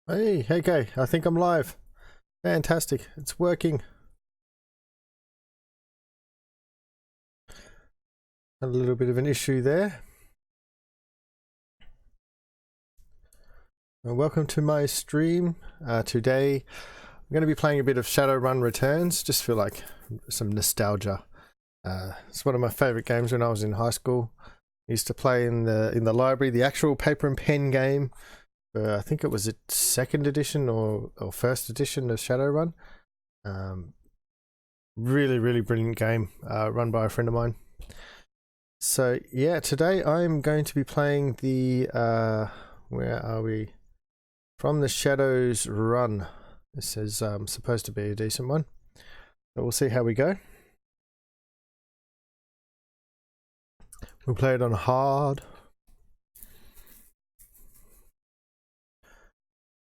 Hey, okay, I think I'm live. Fantastic, it's working. Had a little bit of an issue there. Welcome to my stream. Today, I'm going to be playing a bit of Shadowrun Returns. Just feel like some nostalgia. It's one of my favorite games when I was in high school. I used to play in the library, the actual paper and pen game. I think it was a second edition or first edition of Shadowrun. Really brilliant game, run by a friend of mine. So yeah, today I'm going to be playing the where are we? From the Shadows Run. This is supposed to be a decent one, but we'll see how we go. We'll play it on hard.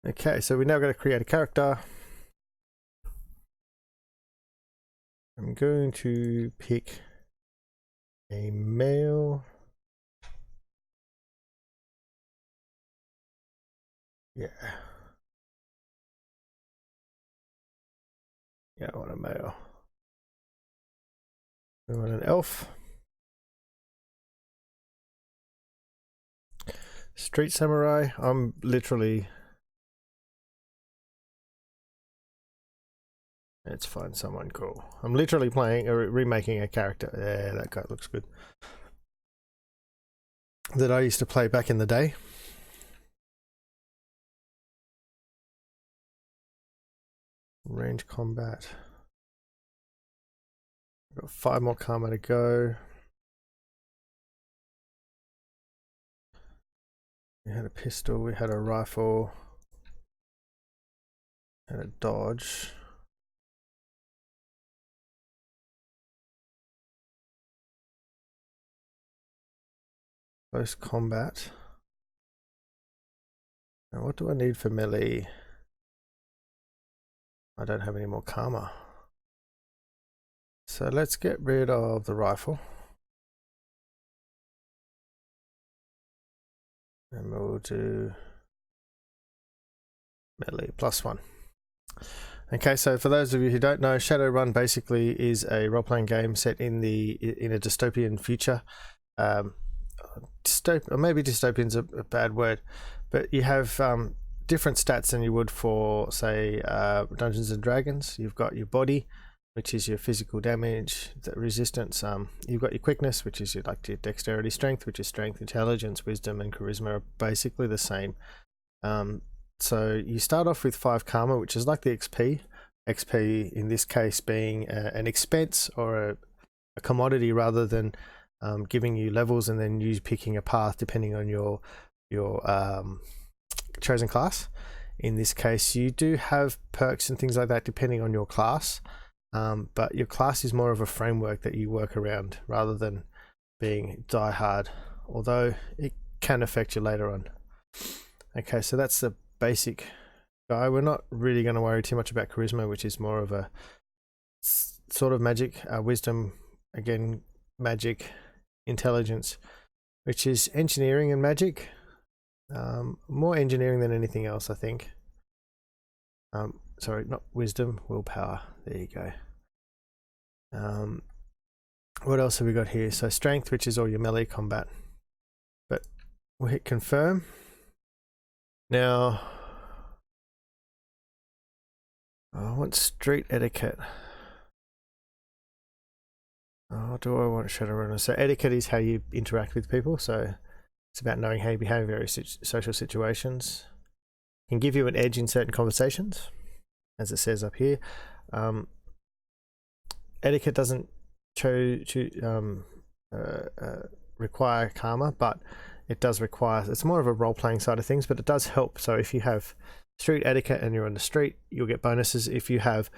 Okay, so we're now going to create a character. I'm going to pick a male. Yeah. Yeah, I want a male. We want an elf. Street samurai. I'm literally... Let's find someone cool. I'm literally playing or remaking a character. Yeah, that guy looks good. That I used to play back in the day. Range combat. Got 5 more karma to go. We had a pistol, we had a rifle, and a dodge. Close combat. Now what do I need for melee? I don't have any more karma. So let's get rid of the rifle. And we'll do melee +1. Okay, so for those of you who don't know, Shadowrun basically is a role-playing game set in a dystopian future. Or maybe dystopian's a bad word, but you have different stats than you would for, say, Dungeons and Dragons. You've got your body, which is your physical damage, the resistance. You've got your quickness, which is your dexterity, strength, which is strength, intelligence, wisdom, and charisma are basically the same. So you start off with 5 karma, which is like the XP. XP in this case being an expense or a commodity rather than giving you levels and then you picking a path depending on your chosen class. In this case, you do have perks and things like that depending on your class. But your class is more of a framework that you work around rather than being die hard, although it can affect you later on. Okay, so that's the basic guy. We're not really going to worry too much about charisma, which is more of a sort of magic. Wisdom, again, magic. Intelligence, which is engineering and magic. More engineering than anything else, I think. Sorry, not wisdom, willpower. There you go. What else have we got here? So strength, which is all your melee combat. But we'll hit confirm. Now, I want street etiquette. Oh, do I want Shadowrunner? So etiquette is how you interact with people. So it's about knowing how you behave in various social situations. It can give you an edge in certain conversations, as it says up here. Etiquette doesn't require karma, but it does require, it's more of a role-playing side of things, but it does help. So if you have street etiquette and you're on the street, you'll get bonuses. If you have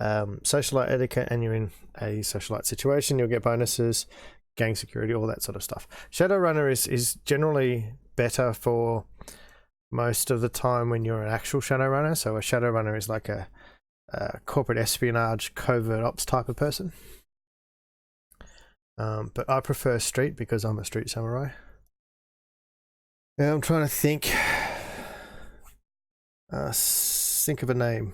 socialite etiquette and you're in a socialite situation, you'll get bonuses, gang security, all that sort of stuff. Shadowrunner is generally better for most of the time when you're an actual Shadowrunner. So a Shadowrunner is like a corporate espionage, covert ops type of person. But I prefer street because I'm a street samurai. Now I'm trying to think. Think of a name.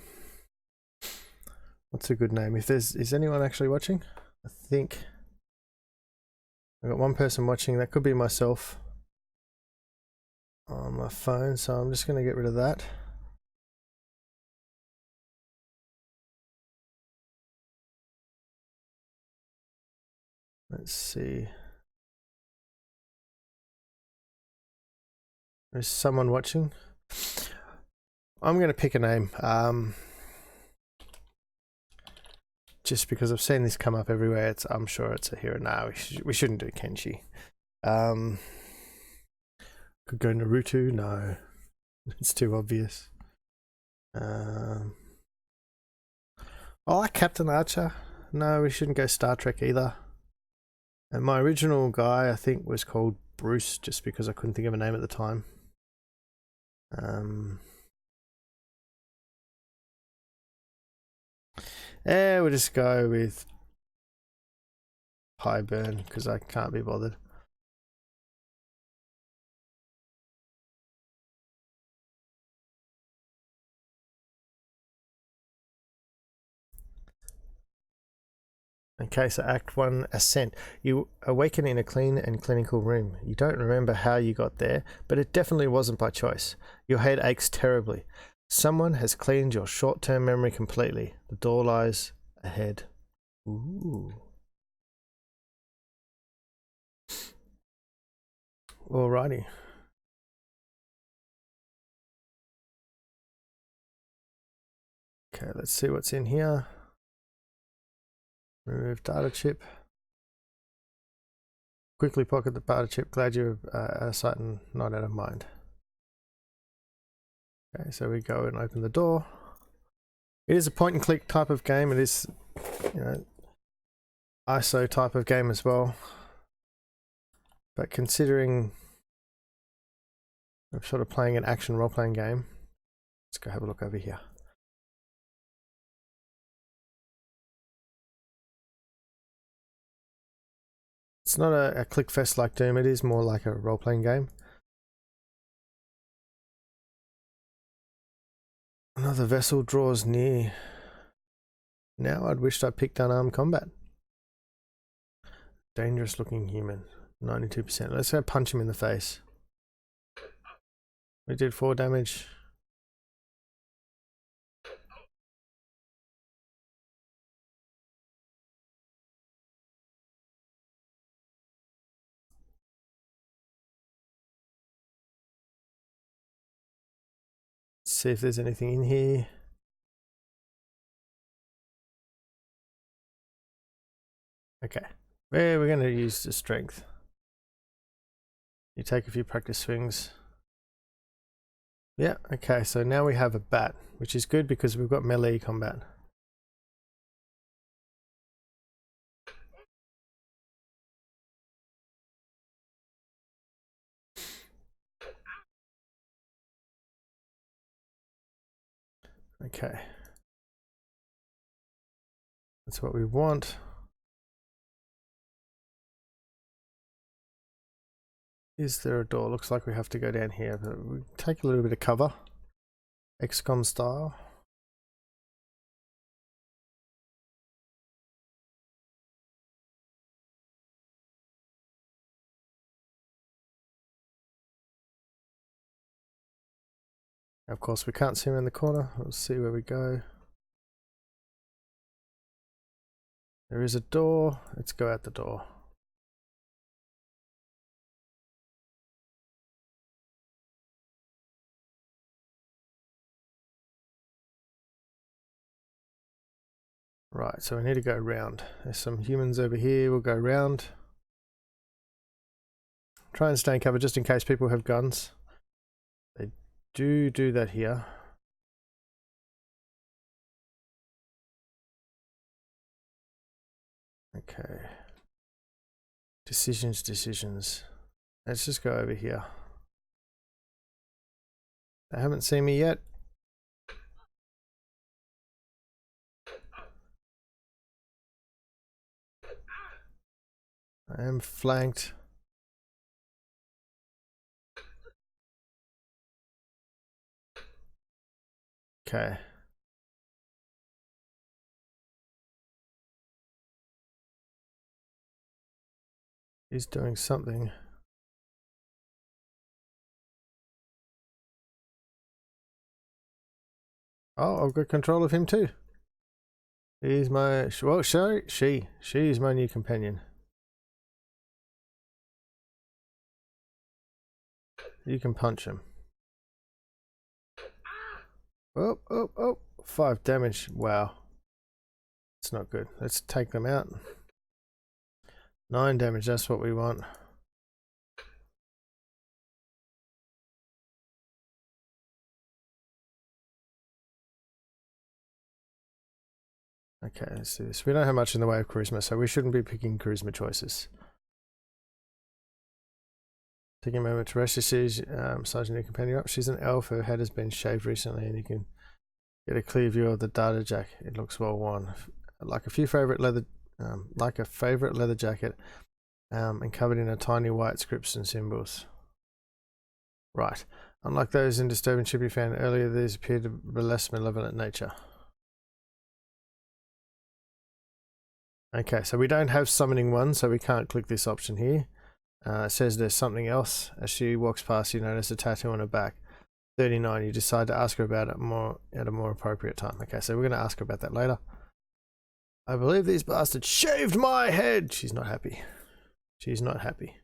What's a good name? Is anyone actually watching? I think I've got one person watching. That could be myself on my phone, so I'm just going to get rid of that. Let's see. There's someone watching. I'm going to pick a name. Just because I've seen this come up everywhere. I'm sure it's a hero. No, we shouldn't do Kenshi. Could go Naruto. No, it's too obvious. I like Captain Archer. No, we shouldn't go Star Trek either. And my original guy, I think, was called Bruce, just because I couldn't think of a name at the time. Yeah, we'll just go with Pyburn because I can't be bothered. Okay, so Act 1, Ascent. You awaken in a clean and clinical room. You don't remember how you got there, but it definitely wasn't by choice. Your head aches terribly. Someone has cleaned your short-term memory completely. The door lies ahead. Ooh. Alrighty. Okay, let's see what's in here. Remove data chip. Quickly pocket the data chip. Glad you're out of sight and not out of mind. Okay, so we go and open the door. It is a point and click type of game. It is, you know, ISO type of game as well. But considering I'm sort of playing an action role-playing game, let's go have a look over here. It's not a click fest like Doom. It is more like a role-playing game. Another vessel draws near. Now I'd wished I picked unarmed combat. Dangerous looking human. 92%. Let's go punch him in the face. We did 4 damage. Let's see if there's anything in here. Okay. We're going to use the strength. You take a few practice swings. Yeah, okay, so now we have a bat, which is good because we've got melee combat. Okay. That's what we want. Is there a door? Looks like we have to go down here, but we take a little bit of cover. XCOM style. Of course, we can't see him in the corner. Let's see where we go. There is a door. Let's go out the door. Right, so we need to go around. There's some humans over here. We'll go around. Try and stay in cover just in case people have guns. They do that here. Okay. Decisions. Let's just go over here. They haven't seen me yet. I am flanked. Okay. He's doing something. Oh, I've got control of him too. He's my, well, she's my new companion. You can punch him. Oh, oh, oh, 5 damage. Wow. It's not good. Let's take them out. 9 damage, that's what we want. Okay, let's do this. We don't have much in the way of charisma, so we shouldn't be picking charisma choices. Taking a moment to rest. You see, massaging your companion up. She's an elf. Her head has been shaved recently, and you can get a clear view of the data jacket. It looks well worn, like a favorite leather jacket, and covered in a tiny white scripts and symbols. Right. Unlike those in disturbing ship you found earlier, these appear to be less malevolent nature. Okay, so we don't have summoning one, so we can't click this option here. It says there's something else. As she walks past, you notice a tattoo on her back. 39. You decide to ask her about it at a more appropriate time. Okay, so we're going to ask her about that later. I believe these bastards shaved my head. She's not happy. She's not happy.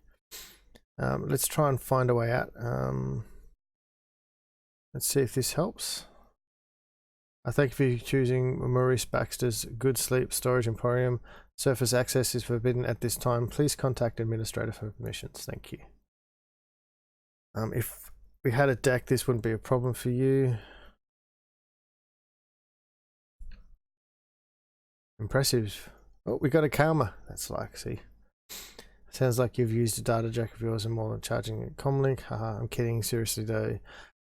Let's try and find a way out. Let's see if this helps. I thank you for choosing Maurice Baxter's Good Sleep Storage Emporium. Surface access is forbidden at this time. Please contact administrator for permissions. Thank you. If we had a deck, this wouldn't be a problem for you. Impressive. Oh, we got a karma. That's like, see. Sounds like you've used a data jack of yours and more than charging a comlink. Haha, I'm kidding. Seriously though.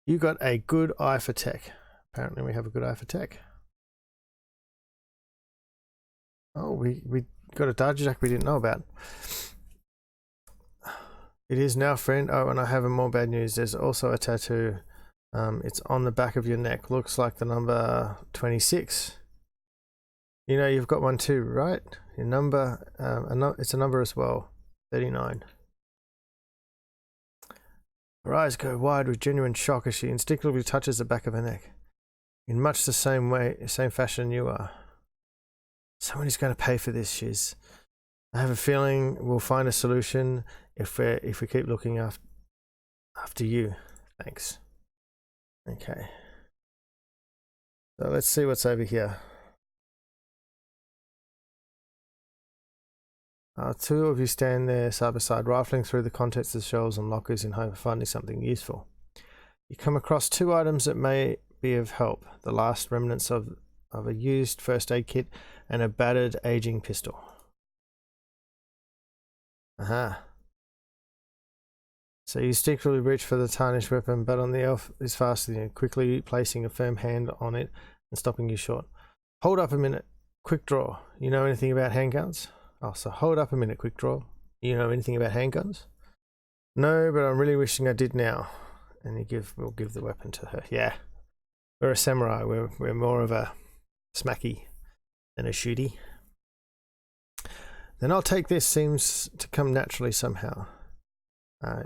You got a good eye for tech. Apparently we have a good eye for tech. Oh, we got a data jack we didn't know about. It is now, friend. Oh, and I have more bad news. There's also a tattoo. It's on the back of your neck. Looks like the number 26. You know, you've got one too, right? Your number, it's a number as well. 39. Her eyes go wide with genuine shock as she instinctively touches the back of her neck. In much the same fashion you are. Someone is going to pay for this, Shiz. I have a feeling we'll find a solution if we keep looking after you. Thanks. Okay. So let's see what's over here. Two of you stand there side by side, rifling through the contents of the shelves and lockers in hope of finding something useful. You come across 2 items that may be of help. The last remnants of a used first aid kit and a battered aging pistol. Aha. So you instinctively reach for the tarnished weapon, but on the elf is faster than you, quickly placing a firm hand on it and stopping you short. Hold up a minute. Quick draw. You know anything about handguns? Oh, so hold up a minute, quick draw. You know anything about handguns? No, but I'm really wishing I did now. And we'll give the weapon to her. Yeah. We're a samurai. We're more of a smacky than a shooty. Then I'll take this. Seems to come naturally somehow.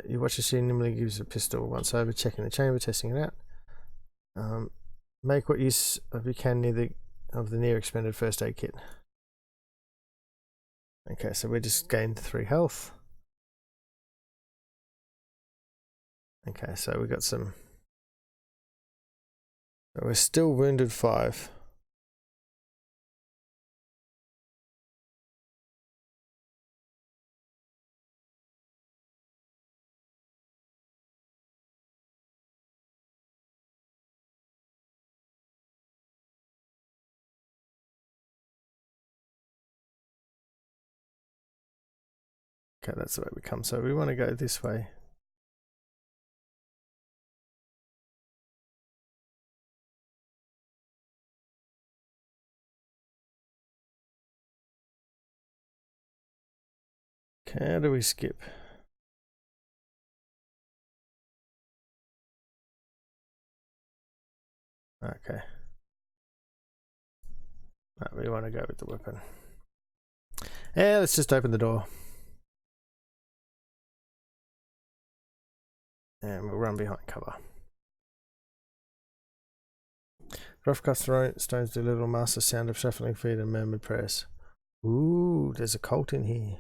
You watch as she nimbly gives a pistol once over, checking the chamber, testing it out. Make what use of you can of the near expended first aid kit. Okay, so we just gained 3 health. Okay, so we got some. So we're still wounded 5. Okay, that's the way we come. So we want to go this way. Okay, how do we skip? Okay. No, we want to go with the weapon. Yeah, let's just open the door. And we'll run behind cover. Rough cut stones do little, master sound of shuffling feet and murmured prayers. Ooh, there's a cult in here.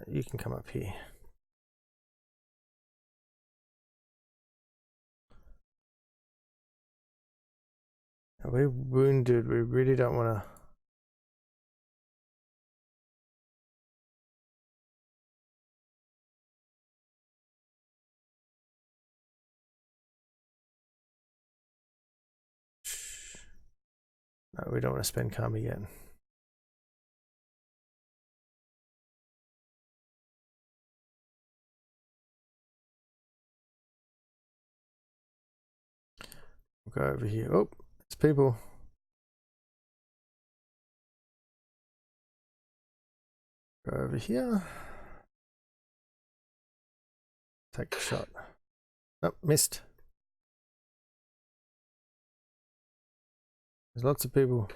You can come up here. Are we wounded? We really don't want to. No, we don't want to spend karma yet. We'll go over here. Oh, it's people. Go over here. Take a shot. Nope, missed. There's lots of people.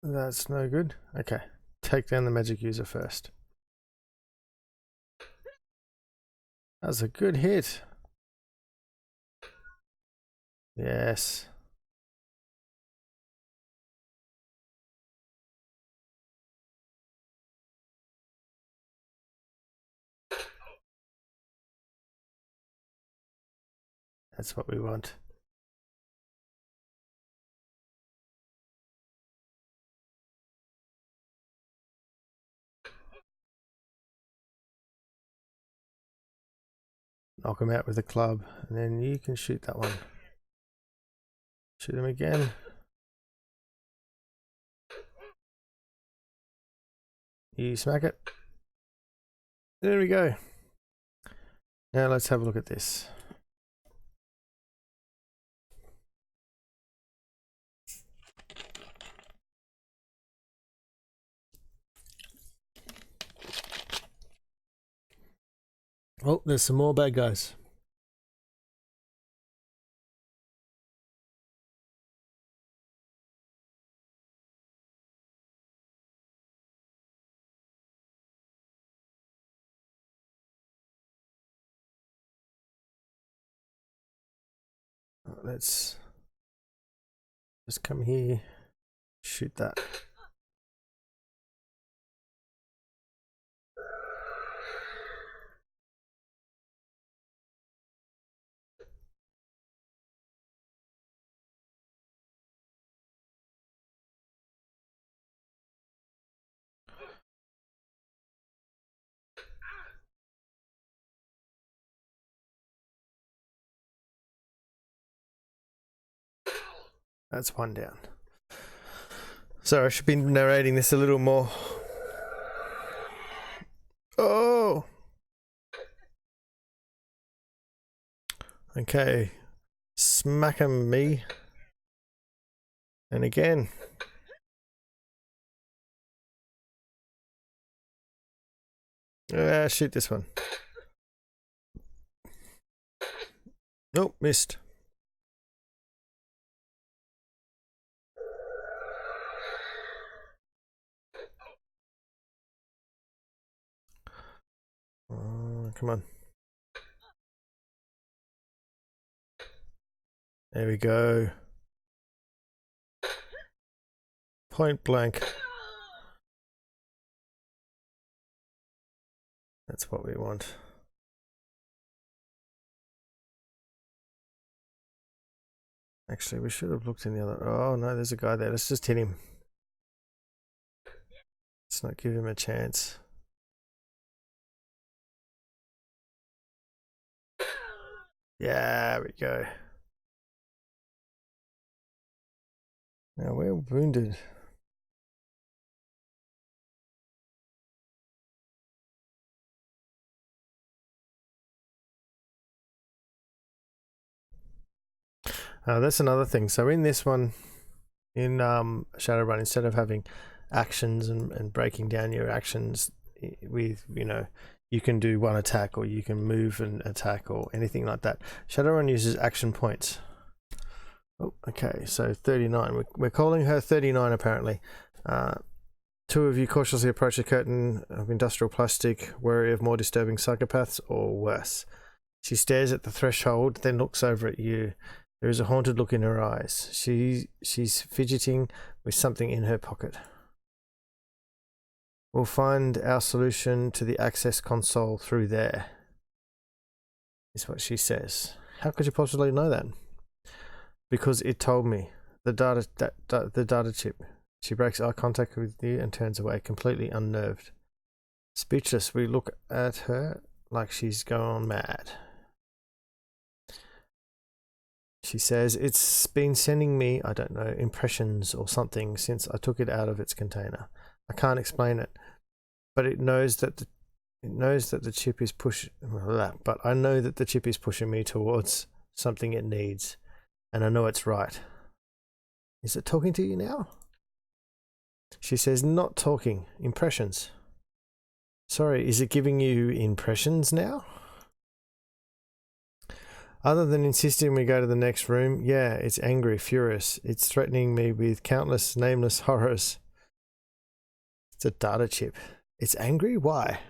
That's no good. Okay, take down the magic user first. That's a good hit. Yes. That's what we want. Knock him out with a club, and then you can shoot that one. Shoot him again. You smack it. There we go. Now let's have a look at this. Oh, there's some more bad guys. Let's just come here, shoot that. That's one down. So I should be narrating this a little more. Oh! Okay. Smack 'em me. And again. Shoot this one. Nope, missed. Come on. There we go. Point blank. That's what we want. Actually, we should have looked in the other. Oh no, there's a guy there. Let's just hit him. Let's not give him a chance. Yeah, there we go. Now we're wounded. That's another thing. So in this one, in Shadowrun, instead of having actions and breaking down your actions with, you know, you can do one attack, or you can move and attack, or anything like that. Shadowrun uses action points. Oh, okay, so 39. We're calling her 39 apparently. Two of you cautiously approach the curtain of industrial plastic, wary of more disturbing psychopaths or worse. She stares at the threshold, then looks over at you. There is a haunted look in her eyes. She's fidgeting with something in her pocket. We'll find our solution to the access console through there, is what she says. How could you possibly know that? Because it told me. The data chip. She breaks eye contact with you and turns away, completely unnerved. Speechless, we look at her like she's gone mad. She says, it's been sending me, I don't know, impressions or something since I took it out of its container. I can't explain it, but it knows that the chip is but I know that the chip is pushing me towards something it needs, and I know it's right. Is it talking to you now? She says, not talking, impressions. Sorry, is it giving you impressions now? Other than insisting we go to the next room, yeah, it's angry, furious. It's threatening me with countless nameless horrors. It's a data chip. It's angry? Why?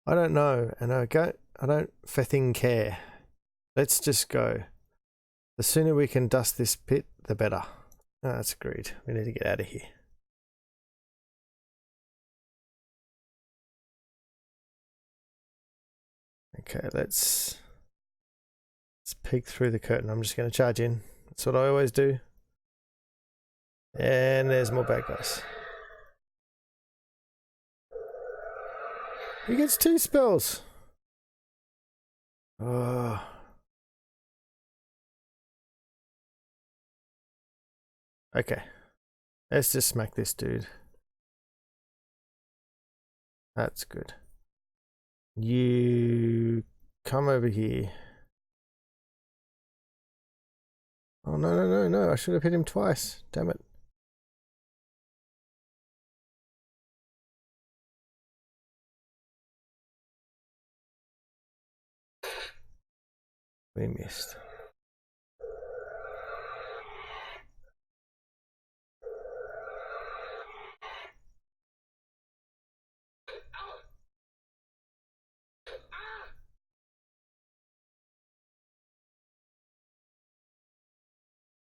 I don't know, and I don't fething care. Let's just go. The sooner we can dust this pit, the better. Oh, that's agreed. We need to get out of here. Okay, let's peek through the curtain. I'm just going to charge in. That's what I always do. And there's more bad guys. He gets 2 spells. Oh. Okay. Let's just smack this dude. That's good. You come over here. Oh, no. I should have hit him twice. Damn it. We missed.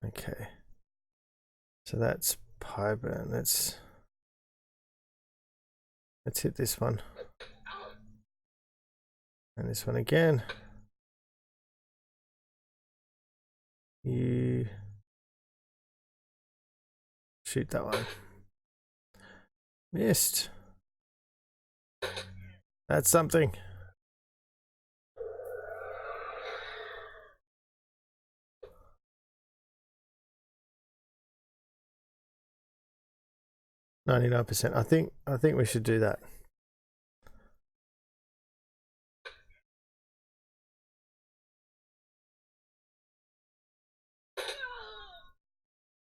Okay. So that's Pyburn. Let's hit this one. And this one again. You shoot that one. Missed. That's something. %. I think we should do that.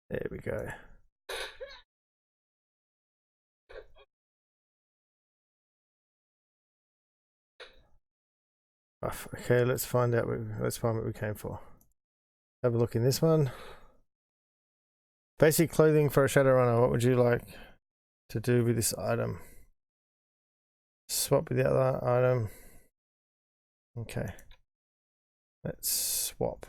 There we go. Okay, let's find what we came for. Have a look in this one. Basic clothing for a Shadowrunner. What would you like to do with this item? Swap with the other item. Okay. Let's swap.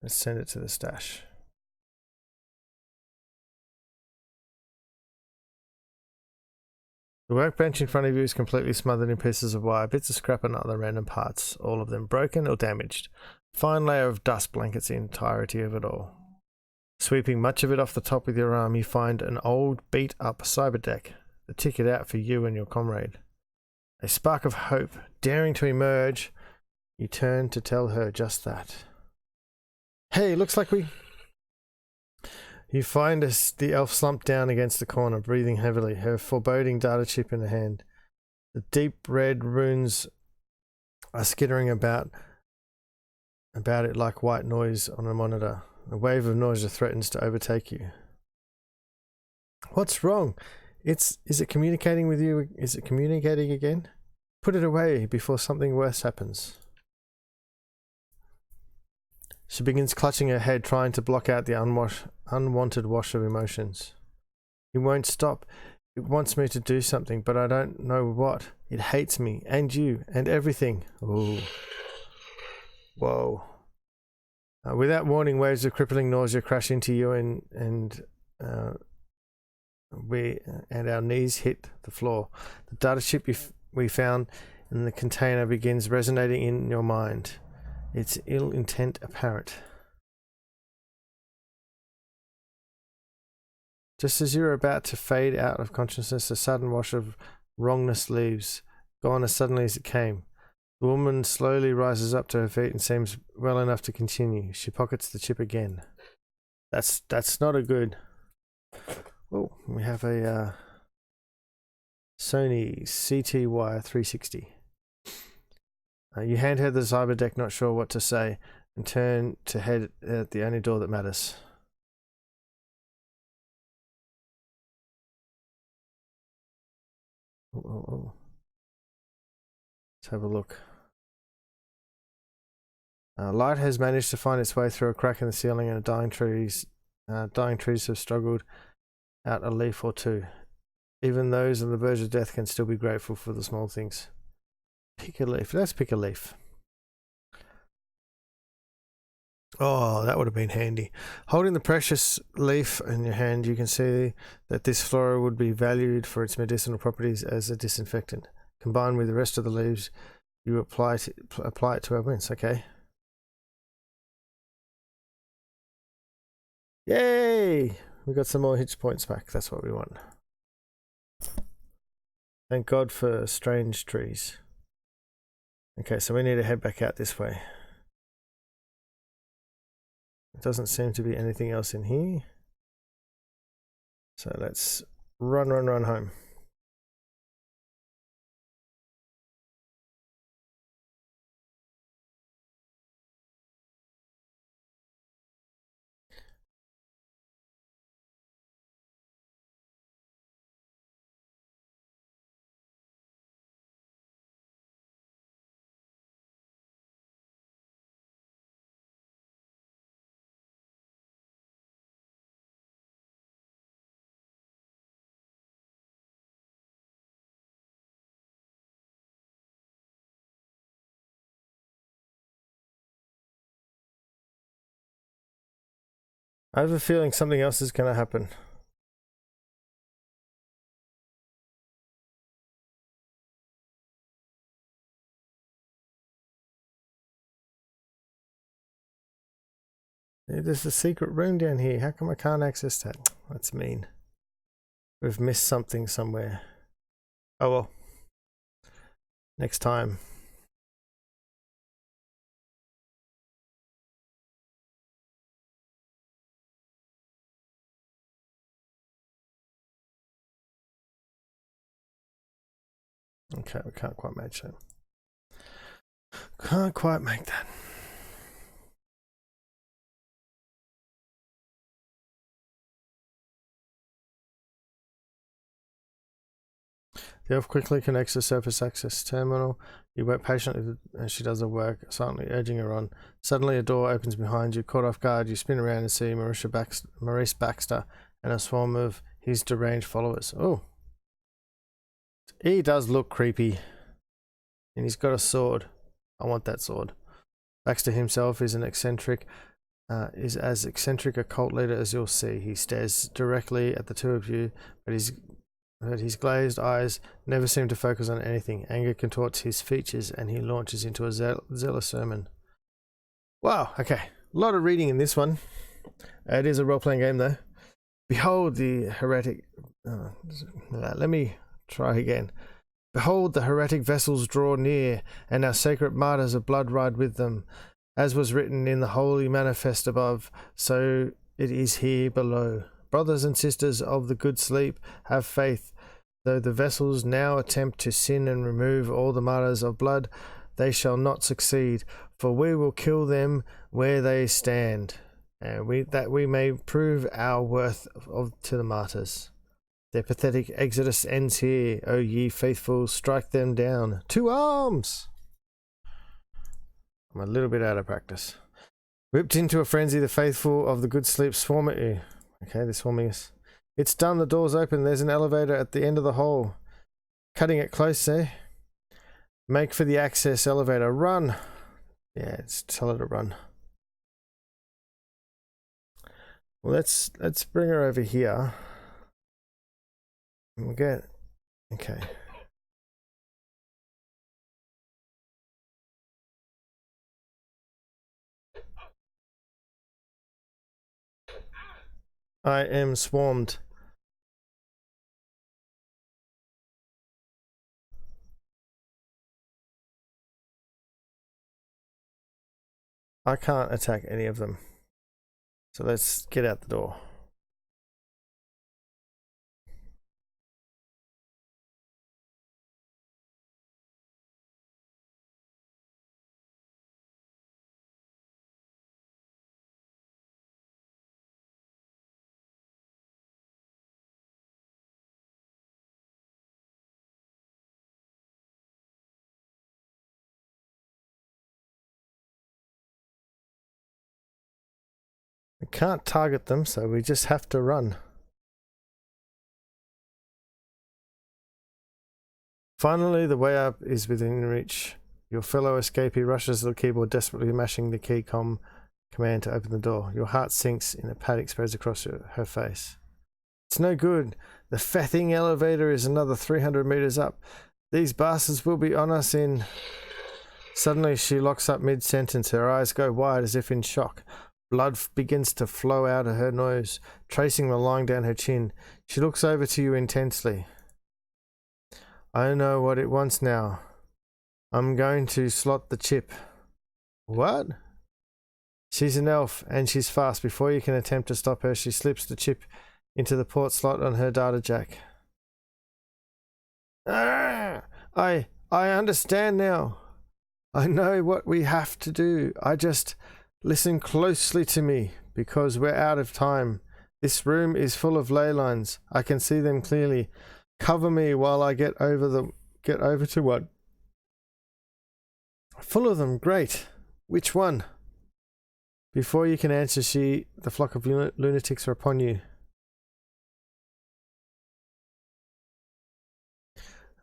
Let's send it to the stash. The workbench in front of you is completely smothered in pieces of wire, bits of scrap and other random parts, all of them broken or damaged. A fine layer of dust blankets the entirety of it all. Sweeping much of it off the top with your arm, you find an old, beat-up cyberdeck, the ticket out for you and your comrade. A spark of hope, daring to emerge, you turn to tell her just that. Hey, looks like we... You find the elf slumped down against the corner, breathing heavily, her foreboding data chip in her hand. The deep red runes are skittering about, about it like white noise on a monitor. A wave of nausea threatens to overtake you. What's wrong? Is it communicating with you? Is it communicating again? Put it away before something worse happens. She begins clutching her head, trying to block out the unwanted wash of emotions. It won't stop. It wants me to do something, but I don't know what. It hates me, and you, and everything. Ooh. Whoa. Without warning, waves of crippling nausea crash into you, and our knees hit the floor. The data chip we found in the container begins resonating in your mind. Its ill intent apparent. Just as you're about to fade out of consciousness, a sudden wash of wrongness leaves, gone as suddenly as it came. The woman slowly rises up to her feet and seems well enough to continue. She pockets the chip again. That's not a good... Oh, we have a Sony CTY 360. You hand her the cyber deck, not sure what to say, and turn to head at the only door that matters. Oh. Let's have a look. Light has managed to find its way through a crack in the ceiling, and dying trees have struggled out a leaf or two. Even those on the verge of death can still be grateful for the small things. Pick a leaf. Let's pick a leaf. Oh, that would have been handy. Holding the precious leaf in your hand, you can see that this flora would be valued for its medicinal properties as a disinfectant. Combined with the rest of the leaves, you apply it to our wounds. Okay. Yay! We got some more hit points back. That's what we want. Thank God for strange trees. Okay, so we need to head back out this way. There doesn't seem to be anything else in here. So let's run home. I have a feeling something else is going to happen. There's a secret room down here. How come I can't access that? That's mean. We've missed something somewhere. Oh well. Next time. Okay, we can't quite match that. Can't quite make that. The elf quickly connects the surface access terminal. You wait patiently as she does her work, silently urging her on. Suddenly a door opens behind you. Caught off guard, you spin around and see Maurice Baxter and a swarm of his deranged followers. Oh. He does look creepy. And he's got a sword. I want that sword. Baxter himself is as eccentric a cult leader as you'll see. He stares directly at the two of you, but his glazed eyes never seem to focus on anything. Anger contorts his features and he launches into a zealous sermon. Wow, okay. A lot of reading in this one. It is a role-playing game though. Behold the heretic... let me try again. Behold the heretic vessels draw near, and our sacred martyrs of blood ride with them. As was written in the holy manifest above, so it is here below. Brothers and sisters of the good sleep, have faith. Though the vessels now attempt to sin and remove all the martyrs of blood, they shall not succeed, for we will kill them where they stand, and that we may prove our worth to the martyrs. Their pathetic exodus ends here. O ye faithful, strike them down. To arms! I'm a little bit out of practice. Whipped into a frenzy, the faithful of the good sleep swarm at you. Okay, they're swarming us. It's done, the door's open. There's an elevator at the end of the hall. Cutting it close, eh? Make for the access elevator. Run! Yeah, tell her to run. Well, let's bring her over here. We'll get... Okay. I am swarmed. I can't attack any of them. So let's get out the door. We can't target them, so we just have to run. Finally, the way up is within reach. Your fellow escapee rushes to the keyboard, desperately mashing the key command to open the door. Your heart sinks in a panic spreads across her face. It's no good. The fathing elevator is another 300 meters up. These bastards will be on us in... Suddenly, she locks up mid-sentence. Her eyes go wide as if in shock. Blood begins to flow out of her nose, tracing the line down her chin. She looks over to you intensely. I know what it wants now. I'm going to slot the chip. What? She's an elf, and she's fast. Before you can attempt to stop her, she slips the chip into the port slot on her data jack. I understand now. I know what we have to do. I just... Listen closely to me, because we're out of time. This room is full of ley lines. I can see them clearly. Cover me while I get over to one. Full of them, great. Which one? Before you can answer, the flock of lunatics are upon you.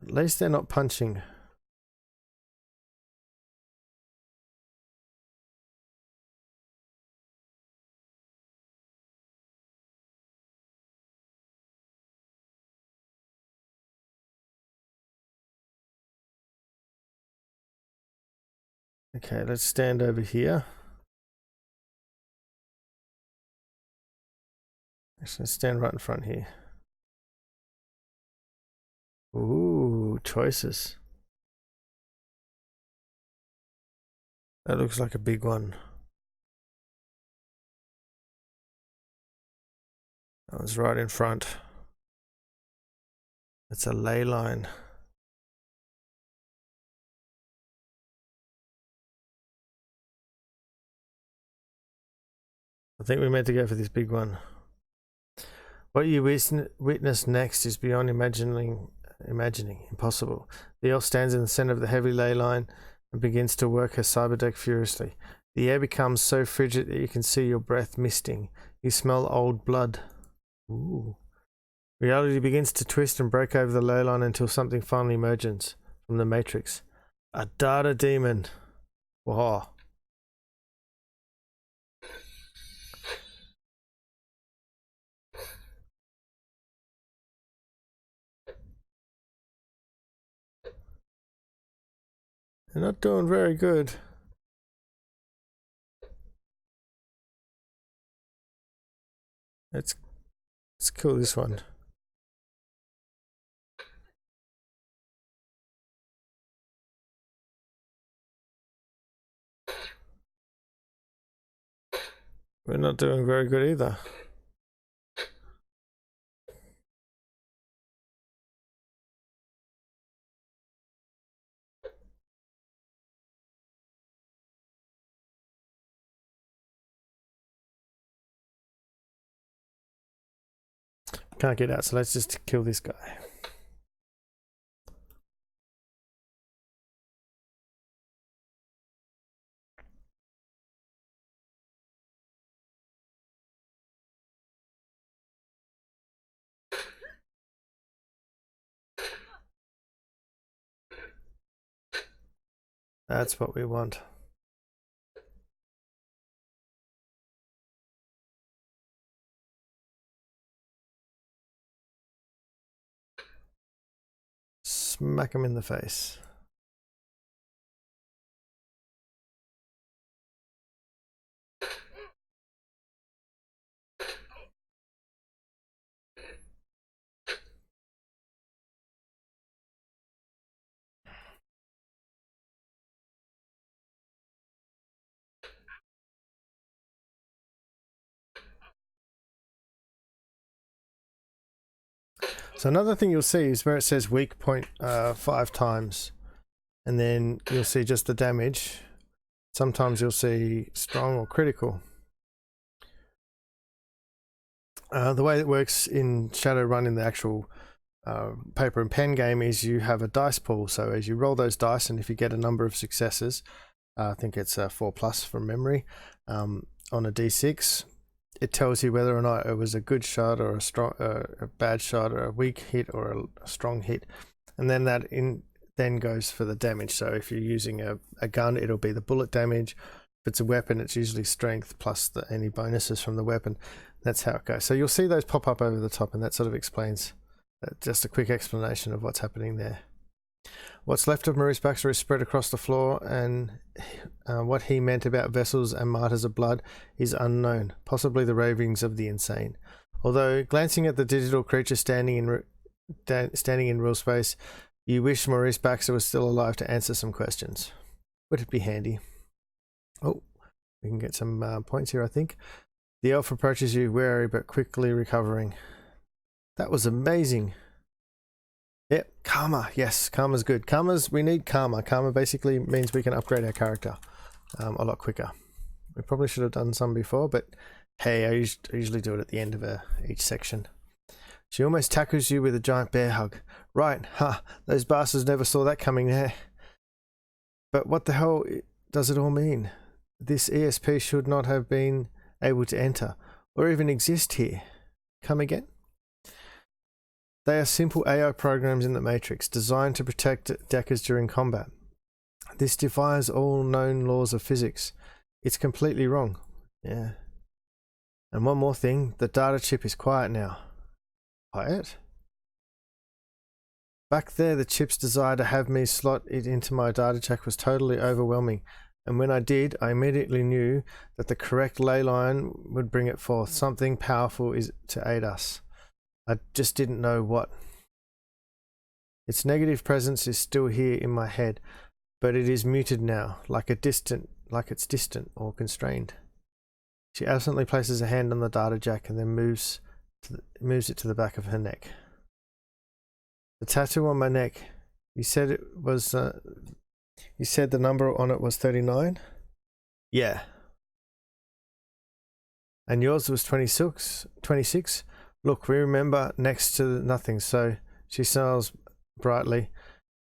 At least they're not punching. Okay, let's stand over here. Actually, let's stand right in front here. Ooh, choices. That looks like a big one. That was right in front. It's a ley line. I think we meant to go for this big one. What you witness next is beyond imagining. Impossible. The elf stands in the center of the heavy ley line and begins to work her cyberdeck furiously. The air becomes so frigid that you can see your breath misting. You smell old blood. Ooh. Reality begins to twist and break over the ley line until something finally emerges from the matrix. A data demon. Wow. They're not doing very good. Let's kill this one. We're not doing very good either. Can't get out, so let's just kill this guy. That's what we want. Smack him in the face. So another thing you'll see is where it says weak point 5 times, and then you'll see just the damage. Sometimes you'll see strong or critical. The way it works in Shadowrun in the actual paper and pen game is you have a dice pool. So as you roll those dice, and if you get a number of successes, I think it's 4+ from memory, on a d6, it tells you whether or not it was a good shot or a bad shot or a weak hit or a strong hit, and then that then goes for the damage. So if you're using a gun, it'll be the bullet damage. If it's a weapon, it's usually strength plus any bonuses from the weapon. That's how it goes. So you'll see those pop up over the top, and that sort of explains, just a quick explanation of what's happening there. What's left of Maurice Baxter is spread across the floor, and what he meant about vessels and martyrs of blood is unknown, possibly the ravings of the insane. Although, glancing at the digital creature standing in real space, you wish Maurice Baxter was still alive to answer some questions. Would it be handy? Oh, we can get some points here, I think. The elf approaches you, wary but quickly recovering. That was amazing. Yep, karma. Yes, karma's good. We need karma. Karma basically means we can upgrade our character a lot quicker. We probably should have done some before, but hey, I usually do it at the end of each section. She almost tackles you with a giant bear hug. Right, those bastards never saw that coming there. But what the hell does it all mean? This ESP should not have been able to enter, or even exist here. Come again? They are simple AI programs in the Matrix, designed to protect Deckers during combat. This defies all known laws of physics. It's completely wrong. Yeah. And one more thing, the data chip is quiet now. Quiet? Back there, the chip's desire to have me slot it into my data jack was totally overwhelming. And when I did, I immediately knew that the correct ley line would bring it forth. Something powerful is to aid us. I just didn't know what. Its negative presence is still here in my head, but it is muted now, like it's distant or constrained. She absently places a hand on the data jack and then moves it to the back of her neck. The tattoo on my neck. You said it was. You said the number on it was 39? Yeah. And yours was 26? Look, we remember next to nothing, so she smiles brightly.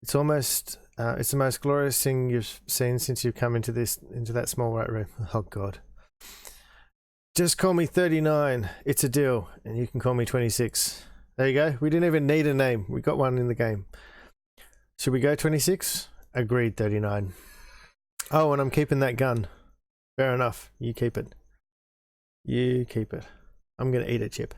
It's the most glorious thing you've seen since you've come into that small white room. Oh God. Just call me 39. It's a deal. And you can call me 26. There you go. We didn't even need a name. We got one in the game. Should we go 26? Agreed, 39. Oh, and I'm keeping that gun. Fair enough. You keep it. You keep it. I'm going to eat a chip.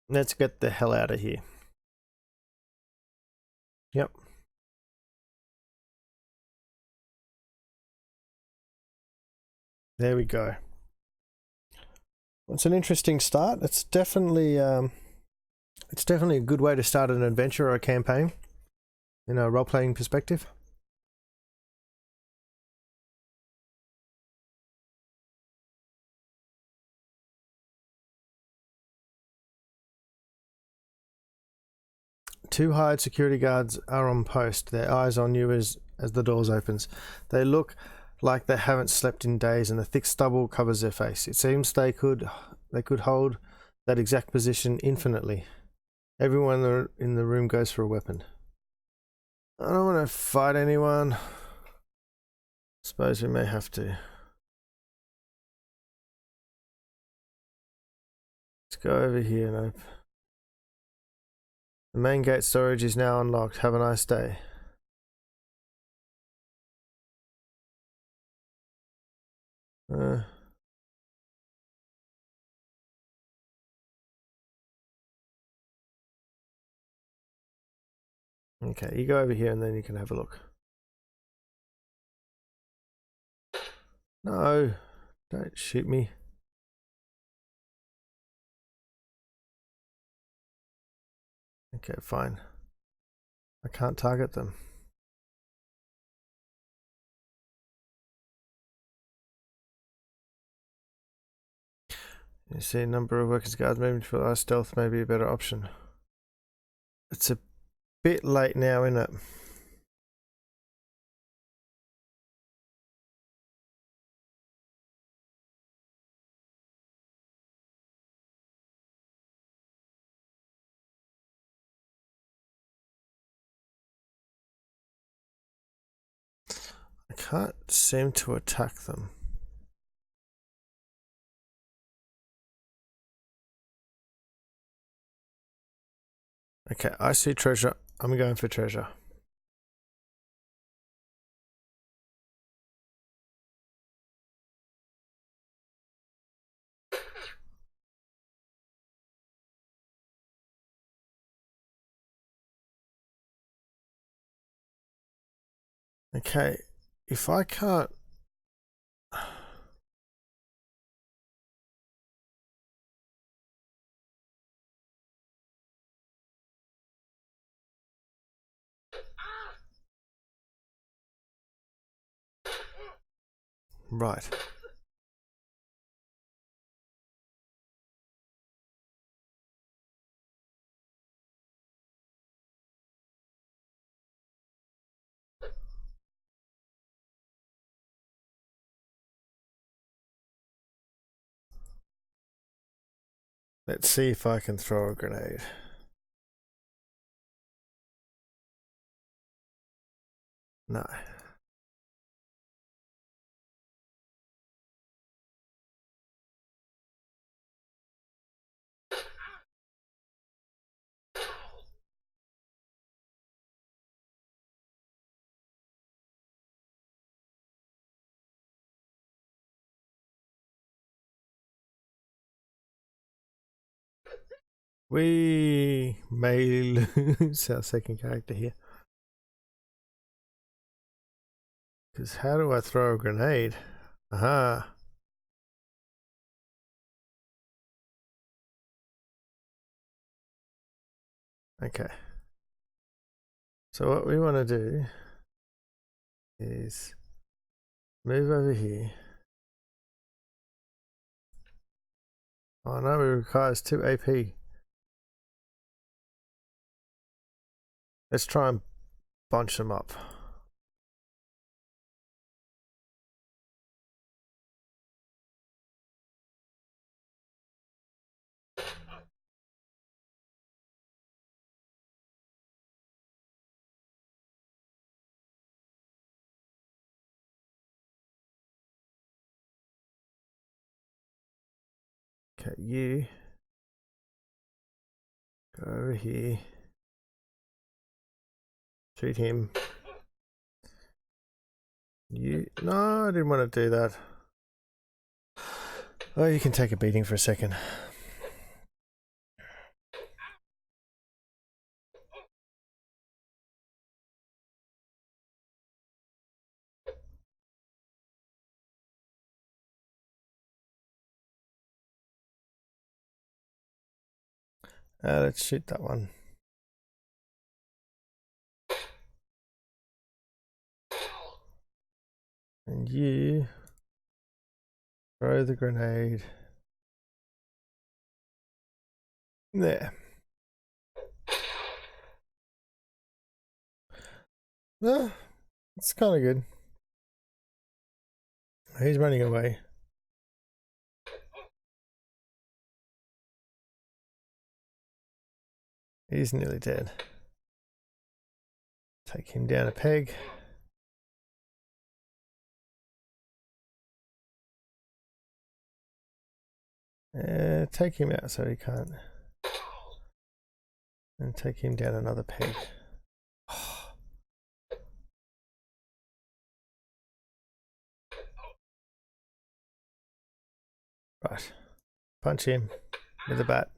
Let's get the hell out of here. Yep. There we go. It's an interesting start. It's definitely a good way to start an adventure or a campaign in a role-playing perspective. Two hired security guards are on post, their eyes on you as the doors opens. They look like they haven't slept in days, and the thick stubble covers their face. It seems they could hold that exact position infinitely. Everyone in the room goes for a weapon. I don't want to fight anyone. Suppose we may have to. Let's go over here, Nope. The main gate storage is now unlocked. Have a nice day. Okay, you go over here and then you can have a look. No, don't shoot me. Okay, fine. I can't target them. You see a number of workers guards moving for our stealth may be a better option. It's a bit late now, isn't it? I can't seem to attack them. Okay, I see treasure. I'm going for treasure. Okay, if I can't... Right. Let's see if I can throw a grenade. No. We may lose our second character here. Because how do I throw a grenade? Aha. Okay. So what we want to do is move over here. Oh no, it requires 2 AP. Let's try and bunch them up. Okay, you go over here. Shoot him. You... No, I didn't want to do that. Oh, you can take a beating for a second. Let's shoot that one. And you throw the grenade. There. No, it's kind of good. He's running away. He's nearly dead. Take him down a peg. Take him out so he can't. And take him down another peg. Right. Punch him with a bat.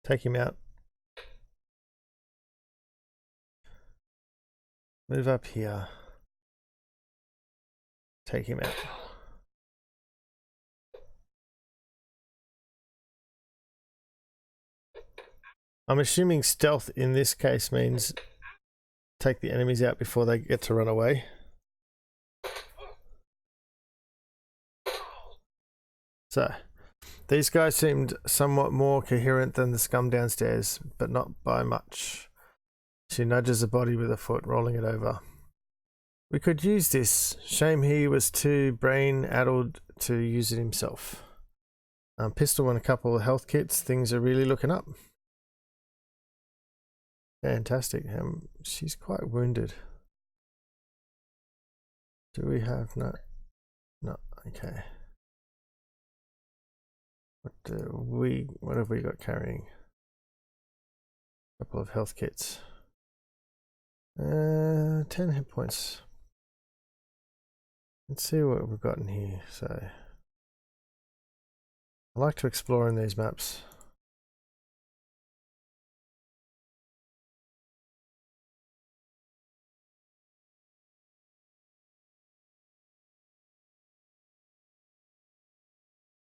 Take him out. Move up here. Take him out. I'm assuming stealth in this case means take the enemies out before they get to run away. So, these guys seemed somewhat more coherent than the scum downstairs, but not by much. She nudges the body with a foot, rolling it over. We could use this. Shame he was too brain-addled to use it himself. Pistol and a couple of health kits. Things are really looking up. Fantastic. She's quite wounded. Do we have no? No. Okay. What have we got carrying? A couple of health kits. 10 hit points. Let's see what we've got in here. So I like to explore in these maps.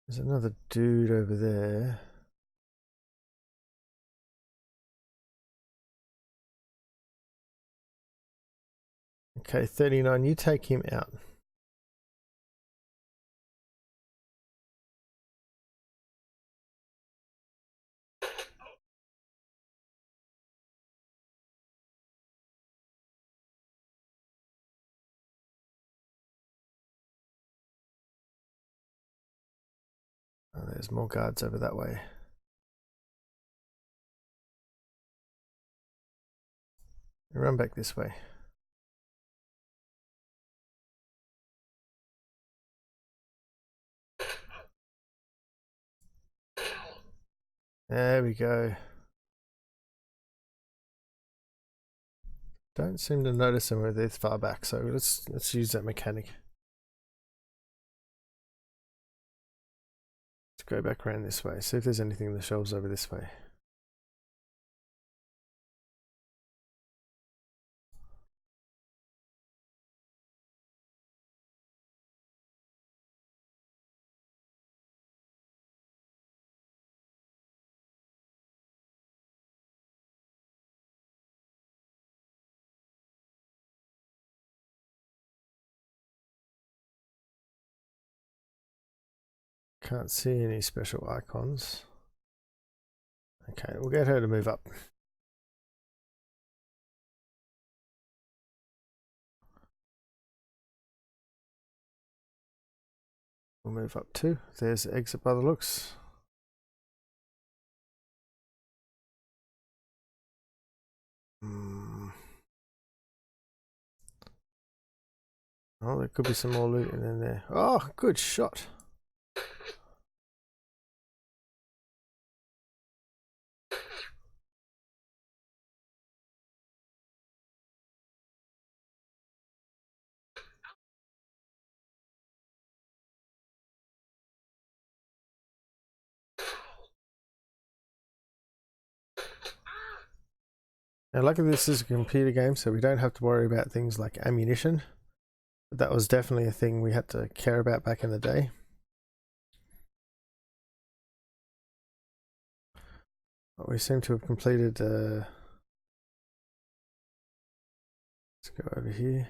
There's another dude over there. Okay, 39, you take him out. Oh, there's more guards over that way. Run back this way. There we go. Don't seem to notice them when they're far back, so let's use that mechanic. Let's go back around this way. See if there's anything in the shelves over this way. Can't see any special icons. Okay, we'll get her to move up. We'll move up too. There's the exit by the looks. Oh, there could be some more loot in there. Oh, good shot. Now, luckily this is a computer game, so we don't have to worry about things like ammunition. But that was definitely a thing we had to care about back in the day. But we seem to have completed. Let's go over here.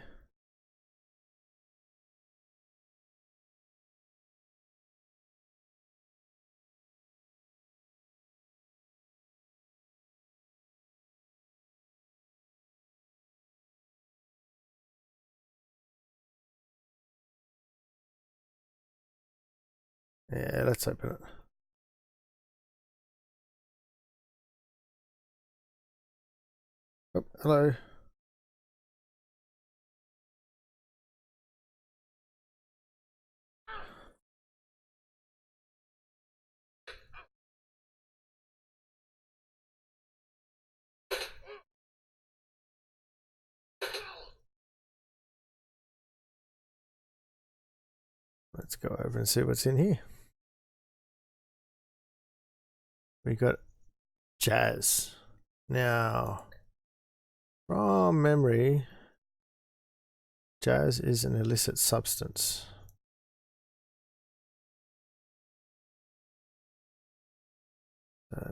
Yeah, let's open it. Oh, hello. Let's go over and see what's in here. We got jazz. Now, from memory, jazz is an illicit substance.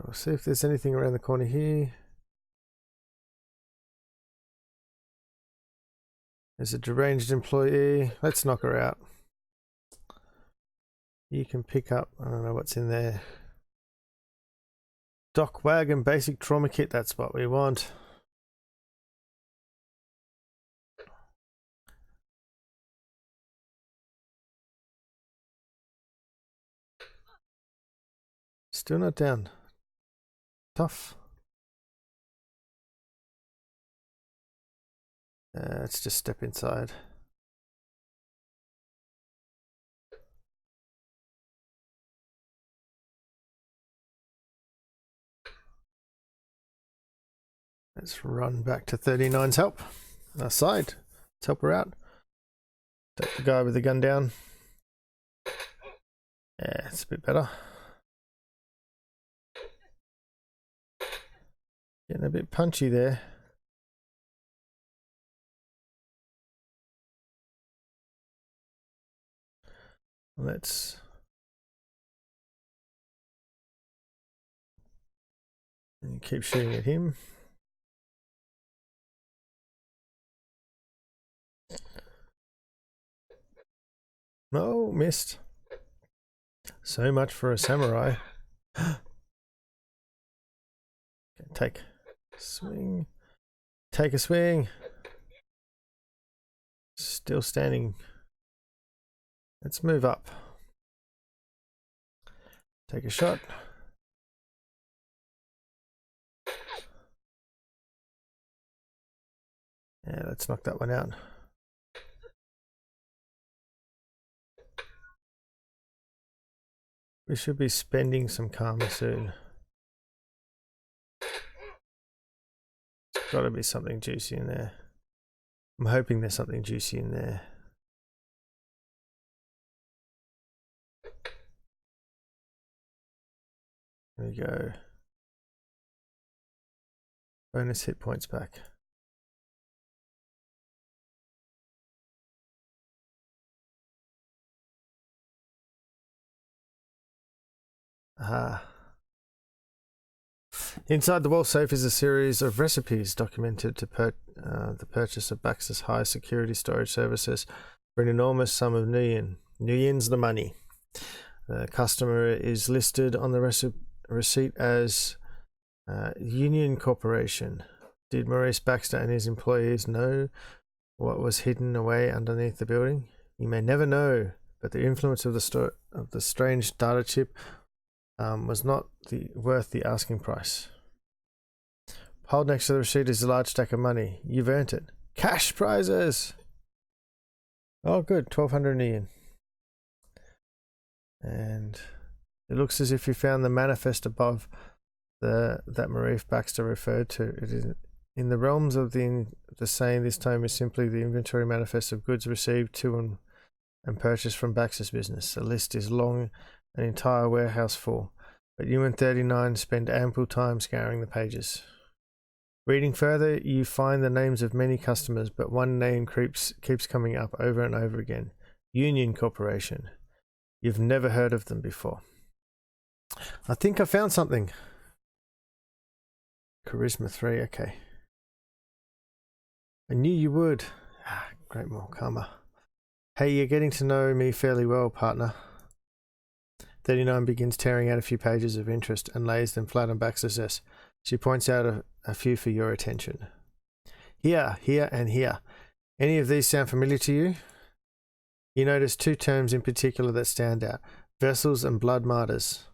We'll see if there's anything around the corner here. There's a deranged employee. Let's knock her out. You can pick up, I don't know what's in there. Dock wagon basic trauma kit, that's what we want. Still not down. Tough. Let's just step inside. Let's run back to 39's help. Side. Let's help her out. Take the guy with the gun down. Yeah, it's a bit better. Getting a bit punchy there. Let's keep shooting at him. No, missed. So much for a samurai. Take a swing. Take a swing. Still standing. Let's move up. Take a shot. Yeah, let's knock that one out. We should be spending some karma soon. There's got to be something juicy in there. I'm hoping there's something juicy in there. There we go. Bonus hit points back. Aha. Inside the wall safe is a series of recipes documented to the purchase of Baxter's high security storage services for an enormous sum of nuyen. Nuyen's the money. The customer is listed on the receipt as Union Corporation. Did Maurice Baxter and his employees know what was hidden away underneath the building? You may never know, but the influence of the strange data chip was not worth the asking price. Piled next to the receipt is a large stack of money. You've earned it. Cash prizes! Oh good, 1200 yen. And it looks as if you found the manifest above that Maurice Baxter referred to. It is in the realms of the saying. This tome is simply the inventory manifest of goods received to and purchased from Baxter's business. The list is long, an entire warehouse full, but you and 39 spend ample time scouring the pages. Reading further, you find the names of many customers, but one name keeps coming up over and over again. Union Corporation. You've never heard of them before. I think I found something. Charisma 3, okay. I knew you would. Great more karma. Hey, you're getting to know me fairly well, partner. 39 begins tearing out a few pages of interest and lays them flat on Baxter's desk. She points out a few for your attention. Here, here, and here. Any of these sound familiar to you? You notice two terms in particular that stand out. Vessels and blood martyrs.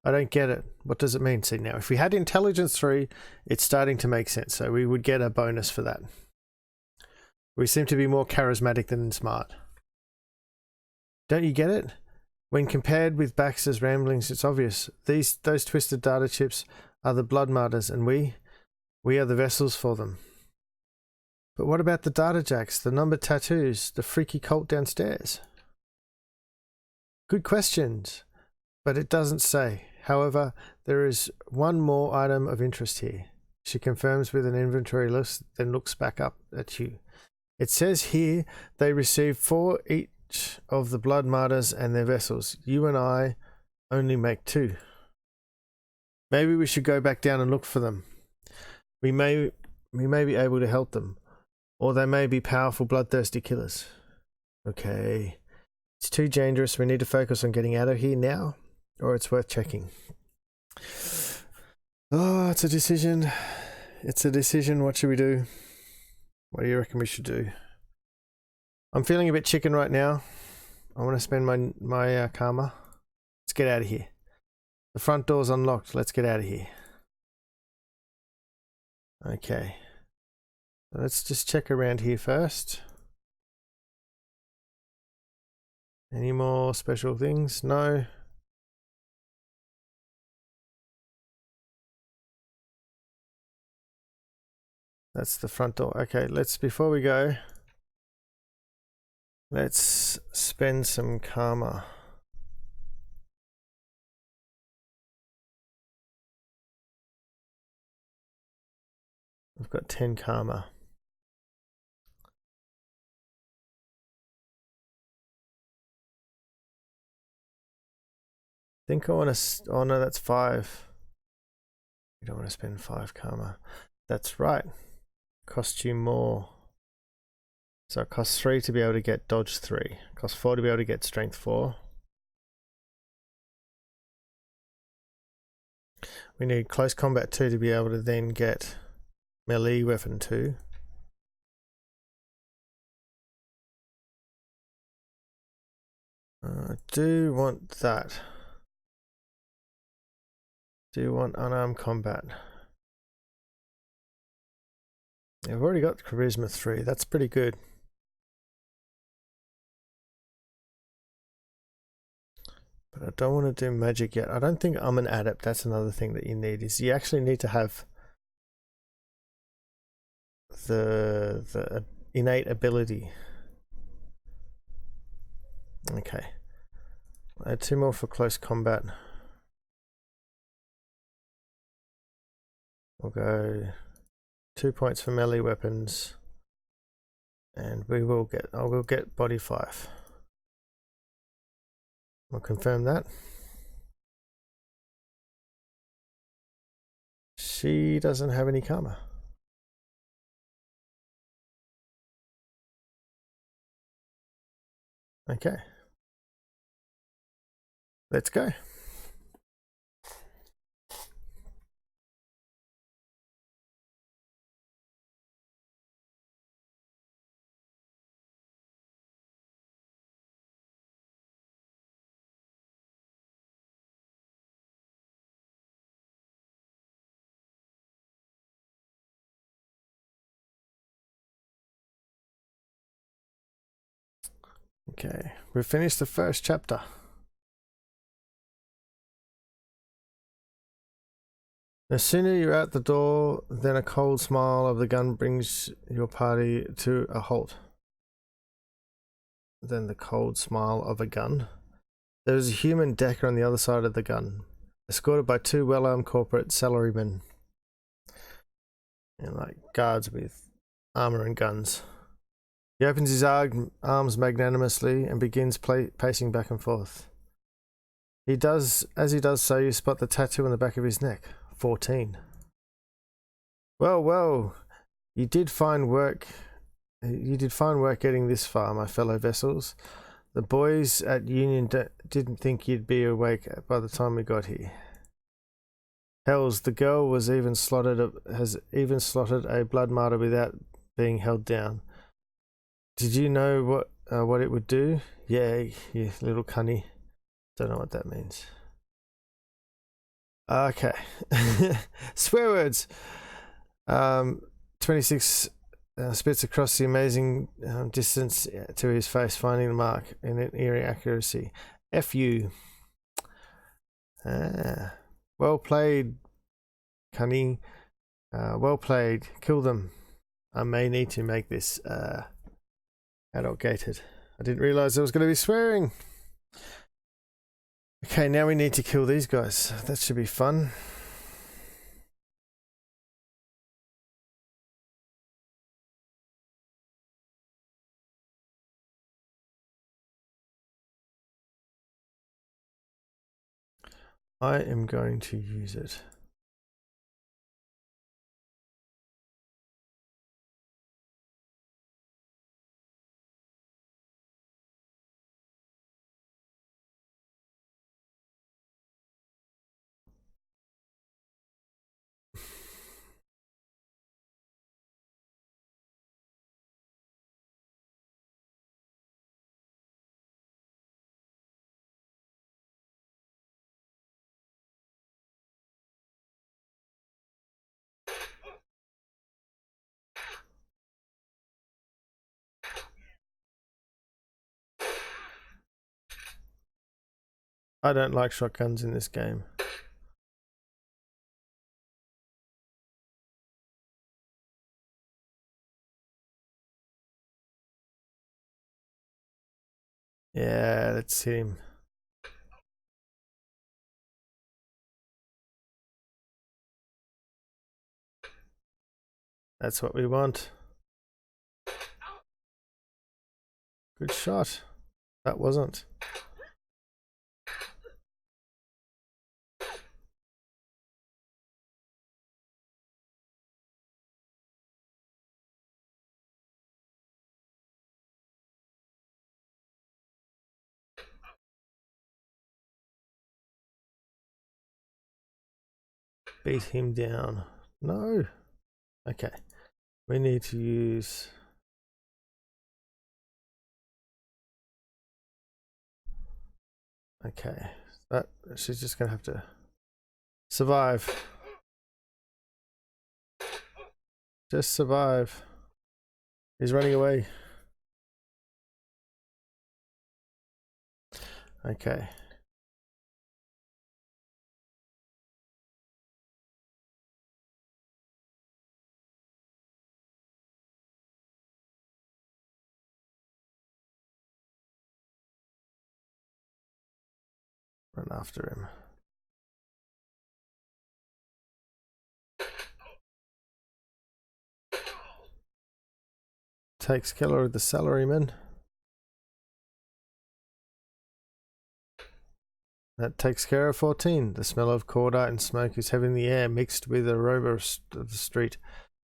I don't get it. What does it mean? See, now, if we had intelligence 3, it's starting to make sense. So we would get a bonus for that. We seem to be more charismatic than smart. Don't you get it? When compared with Baxter's ramblings, it's obvious. Those twisted data chips are the blood martyrs, and we are the vessels for them. But what about the data jacks, the numbered tattoos, the freaky cult downstairs? Good questions, but it doesn't say. However, there is one more item of interest here. She confirms with an inventory list, then looks back up at you. It says here they received 4 each of the blood martyrs and their vessels. You and I only make 2. Maybe we should go back down and look for them. We may be able to help them, or they may be powerful bloodthirsty killers. Okay, it's too dangerous. We need to focus on getting out of here now, or it's worth checking. Oh, it's a decision. It's a decision. What should we do? What do you reckon we should do? I'm feeling a bit chicken right now. I want to spend my karma. Let's get out of here. The front door's unlocked. Let's get out of here. Okay. Let's just check around here first. Any more special things? No. That's the front door. Okay, before we go, let's spend some karma. I've got 10 karma. I think I want to, oh no, that's 5. You don't want to spend 5 karma. That's right. Cost you more. So it costs 3 to be able to get dodge 3. Costs 4 to be able to get strength 4. We need close combat 2 to be able to then get melee weapon 2. I do want that. Do want unarmed combat. I've already got charisma 3. That's pretty good. But I don't want to do magic yet. I don't think I'm an adept. That's another thing that you need, is you actually need to have the innate ability. Okay. I'll add 2 more for close combat. We'll go 2 points for melee weapons, and I will get body 5. We'll confirm that. She doesn't have any karma. Okay. Let's go. Okay, we've finished the first chapter. No sooner you're out the door than a cold smile of the gun brings your party to a halt. Then the cold smile of a gun. There is a human decker on the other side of the gun, escorted by 2 well-armed corporate salarymen. And like guards with armor and guns. He opens his arms magnanimously and begins pacing back and forth. As he does so, you spot the tattoo on the back of his neck. 14. Well, you did fine work getting this far, my fellow vessels. The boys at Union didn't think you'd be awake by the time we got here. Hells, the girl has even slotted a blood martyr without being held down. Did you know what it would do? Yeah, you little cunny. Don't know what that means. Okay. Swear words. 26 spits across the amazing distance to his face, finding the mark in an eerie accuracy. F you. Well played, cunning. Well played. Kill them. I may need to make this adult gated. I didn't realize there was going to be swearing. Okay, now we need to kill these guys. That should be fun. I am going to use it. I don't like shotguns in this game. Yeah, let's hit him. That's what we want. Good shot. That wasn't. Beat him down. No. Okay. We need to use... Okay. That she's just gonna have to survive. Just survive. He's running away. Okay. Run after him. Takes killer of the salaryman. That takes care of 14. The smell of cordite and smoke is heavy in the air, mixed with the aroma of the street.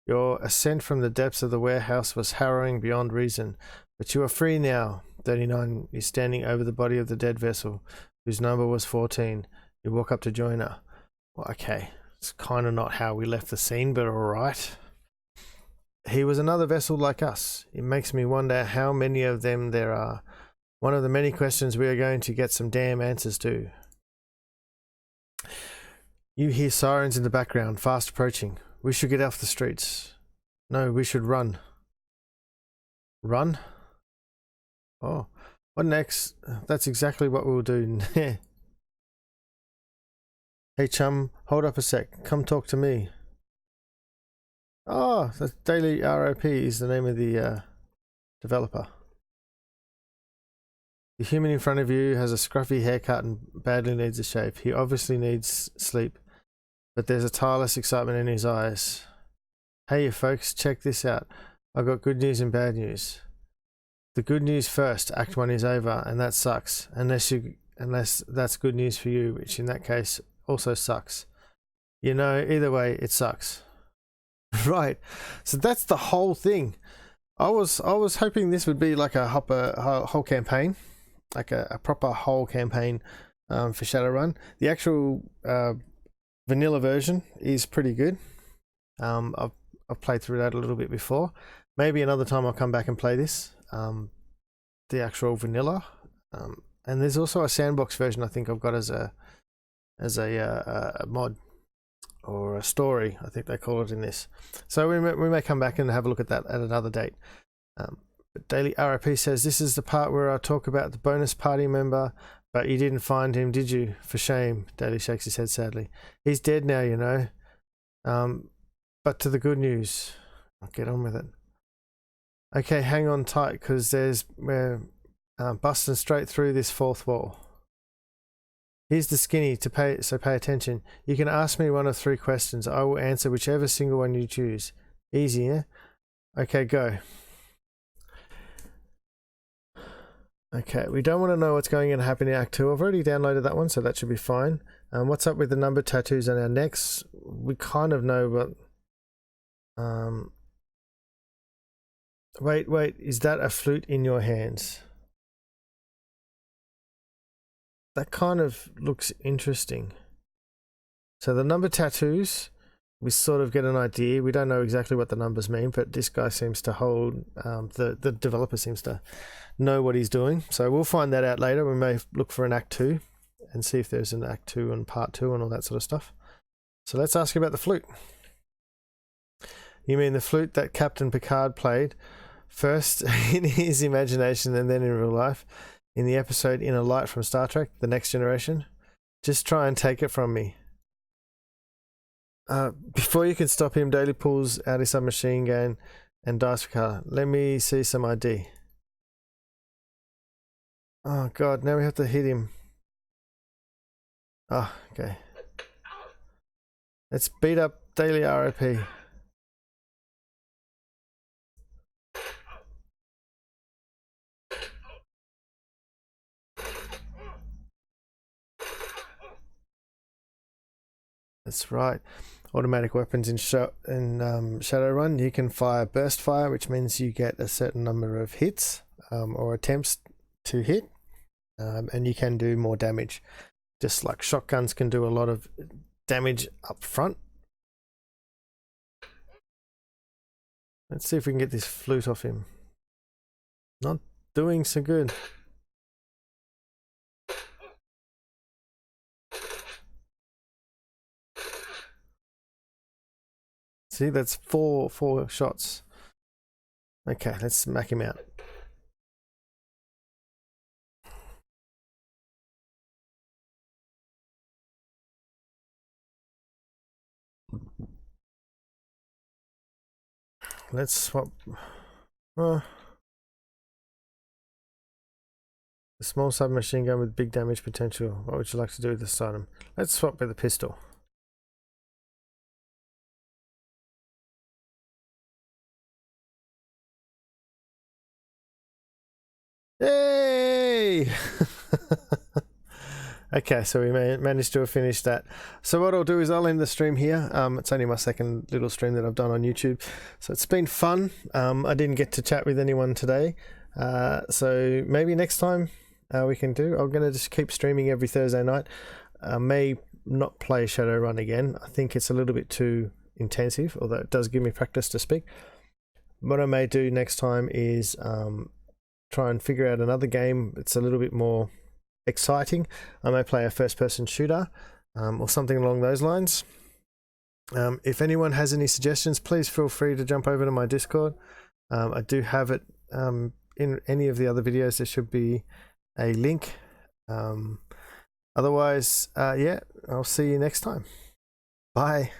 Your ascent from the depths of the warehouse was harrowing beyond reason, but you are free now. 39 is standing over the body of the dead vessel, whose number was 14. You walk up to join her. Well, okay, it's kind of not how we left the scene, but alright. He was another vessel like us. It makes me wonder how many of them there are. One of the many questions we are going to get some damn answers to. You hear sirens in the background, fast approaching. We should get off the streets. No, we should run. Run? Oh, what next? That's exactly what we'll do. Hey chum, hold up a sec. Come talk to me. Oh, the Daily ROP is the name of the developer. The human in front of you has a scruffy haircut and badly needs a shave. He obviously needs sleep, but there's a tireless excitement in his eyes. Hey you folks, check this out. I've got good news and bad news. The good news first, Act 1 is over, and that sucks. Unless that's good news for you, which in that case also sucks. You know, either way, it sucks. Right, so that's the whole thing. I was hoping this would be like a whole campaign, like a proper whole campaign for Shadowrun. The actual vanilla version is pretty good. I've played through that a little bit before. Maybe another time I'll come back and play this. The actual vanilla. and there's also a sandbox version I think I've got as a mod or a story, I think they call it in this. So we may come back and have a look at that at another date. But Daily RIP says, this is the part where I talk about the bonus party member, but you didn't find him, did you? For shame. Daily shakes his head sadly. He's dead now, you know. But to the good news. I'll get on with it. Okay, hang on tight, because we're busting straight through this fourth wall. Here's the skinny, so pay attention. You can ask me one of 3 questions. I will answer whichever single one you choose. Easy, yeah? Okay, go. Okay, we don't want to know what's going to happen in Act 2. I've already downloaded that one, so that should be fine. What's up with the number tattoos on our necks? We kind of know, but... Wait, is that a flute in your hands? That kind of looks interesting. So the number tattoos, we sort of get an idea. We don't know exactly what the numbers mean, but this guy seems to hold, the developer seems to know what he's doing. So we'll find that out later. We may look for an Act 2 and see if there's an Act 2 and Part 2 and all that sort of stuff. So let's ask about the flute. You mean the flute that Captain Picard played first in his imagination and then in real life in the episode Inner Light from Star Trek, The Next Generation? Just try and take it from me. Before you can stop him, Daly pulls out his submachine gun and dies for color. Let me see some ID. Oh god, now we have to hit him. Oh, okay. Let's beat up Daily RIP. That's right. Automatic weapons in Shadowrun, you can fire burst fire, which means you get a certain number of hits or attempts to hit, and you can do more damage. Just like shotguns can do a lot of damage up front. Let's see if we can get this flute off him. Not doing so good. See, that's four shots. Okay, let's smack him out. Let's swap. A small submachine gun with big damage potential. What would you like to do with this item? Let's swap with a pistol. Yay! Okay, so we managed to have finished that. So what I'll do is I'll end the stream here. It's only my second little stream that I've done on YouTube. So it's been fun. I didn't get to chat with anyone today. So maybe next time we can do. I'm going to just keep streaming every Thursday night. I may not play Shadowrun again. I think it's a little bit too intensive, although it does give me practice to speak. What I may do next time is try and figure out another game. It's a little bit more exciting. I may play a first-person shooter or something along those lines. If anyone has any suggestions, please feel free to jump over to my Discord. I do have it in any of the other videos. There should be a link. Otherwise, yeah, I'll see you next time. Bye.